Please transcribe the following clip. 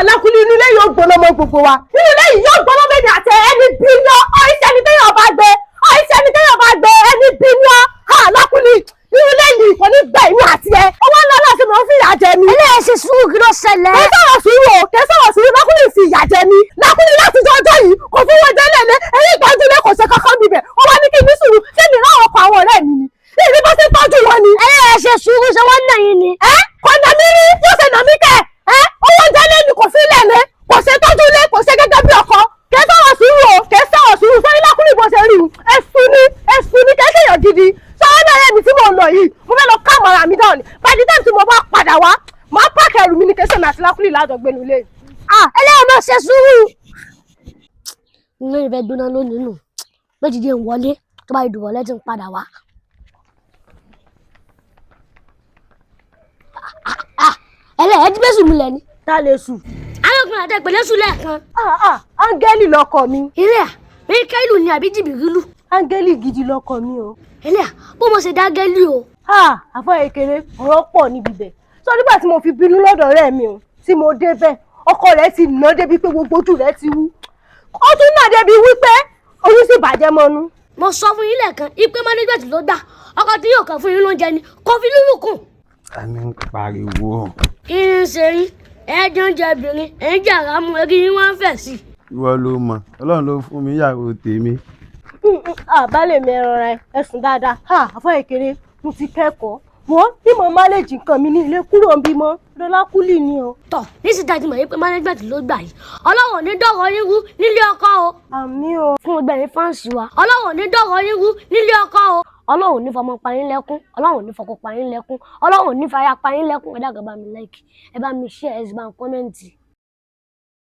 lákùnrin inú ilé yóò gbóná mọ́ gbogbo wa inú ilé yìí yóò gbóná mẹ́ni àti ẹni bíyàn ọ̀ìṣẹ́ ni téèyàn bá gbé ọ̀ìṣẹ́ ni téèyàn bá gbé ẹni bíyàn lákùnrin inú ilé yìí kò ní gbẹ ìmú àti ẹ ọwọ́ ńlá láti mọ̀ ń fi ìyà jẹ mi. eléyìí ṣe sùúrù kí ló ṣẹlẹ̀. kì í sọ̀rọ̀ sùúrù lákùnrin fi ìyà jẹ mi lákùnrin láti jọjọ́ yìí kò fún wọn jẹ́lẹ̀ lé èyí ìtọ́jú lé kò ṣe kankan níbẹ̀ ó wá ní kí ní sùúrù ṣé mi rán ọkọ̀ àwọn ọ̀rẹ́ mi ni ìrí bó ṣe tọ́jú wọn ni. eléyìí ṣe sùúrù ṣe wọ́n nà yín ni. kò nà mí rí yóò ṣe nà mí kẹ́ owó jẹ́lẹ̀ ni kò fi lẹ̀ lé kò ṣe tọ́jú lé kò ṣe gẹ́gẹ́ bí ọkọ kì í sọ̀rọ̀ sùúrù o kì í sọ̀rọ̀ sùúrù sọ́yìn lákùnrin bó ṣe rí ẹ̀sùn ni kì í ṣèyàn gidi sọ́wọ́n náà yẹn mi tí mò ń lọ yìí mo fẹ́ lọ ká àmọ́ra mi dáhùn ni by the time tí mo bá padà wá máa pààkì ẹrù mi ní kẹsàn-án àti lákùnrin lájọgbénu ilé. eléyìí máa ṣe sùúrù. inú ìfẹ́ gbóná lónìí nù méjì dé ń wọlé tó bá ìdùbọ̀ lẹ́tí ń padà wá. ẹlẹ́yìn tí bẹ́sùn mi lẹ̀ ni. tá lè sùn. arákùnrin àti ìpínlẹ̀ sùn lẹ́ẹ̀kan. áńgẹ́lì lọkọ mi. ilé à Míkáílù ni àbí jìbìrìlù. áńgẹ́lì gidi lọkọ mi o. ilé à bó mo ṣe dá gẹ́lì o. àfọ èkéré ọ̀rọ̀ pọ̀ níbi bẹ̀ sọ nígbà tí mo fi bínú lọ́dọ̀ ọ̀rẹ́ mi o tí mo dé bẹ́ẹ̀ ọkọ rẹ̀ ti nà débi pé gbogbo ojú rẹ̀ ti wú ó tún nà débi wípé oyún sì bàjẹ́ mọ́nú. mo sọ fún yín lẹ́ẹ̀kan ipe management ló dá ọkọ tí yóò kàn fún yín lóúnjẹ ni kò fi lúlù kùn. a ní ń pariwo. kí ni ṣe yín ẹjọ́ ń jẹ obìnrin ẹ̀yìn jàrá mú ẹbí yín wọ́n ń fẹ̀ sí. ìwọ ló mọ̀ Ọlọ́run ló fún mi ìyàwó tèmi. àbálẹ̀ mi ẹran rẹ ẹ̀sùn dáadáa àfọ èkéré mo ti kẹ́kọ̀ọ́ wọ́n bí mo máléjì nǹkan mi ní ilé kúrò ń bímọ lọ́lákùlì ni o. tọ nísìdájú mọ̀ yín pé management ló gbà yìí Ọlọ́run ní dọ̀rọ̀ yín rú nílé ọkọ o. àmì o. fún gbogbo ẹ̀yin fáǹsì wa Ọlọ́run ní dọ̀rọ̀ yín rú nílé ọkọ o. Ọlọ́run ní fọmọ pa yín lẹ́kún Ọlọ́run ní fọkọ pa yín lẹ́kún Ọlọ́run ní fàyà pa yín lẹ́kún ẹ dákẹ́ bá mi like ẹ bá mi share ẹ sì bá mi comment.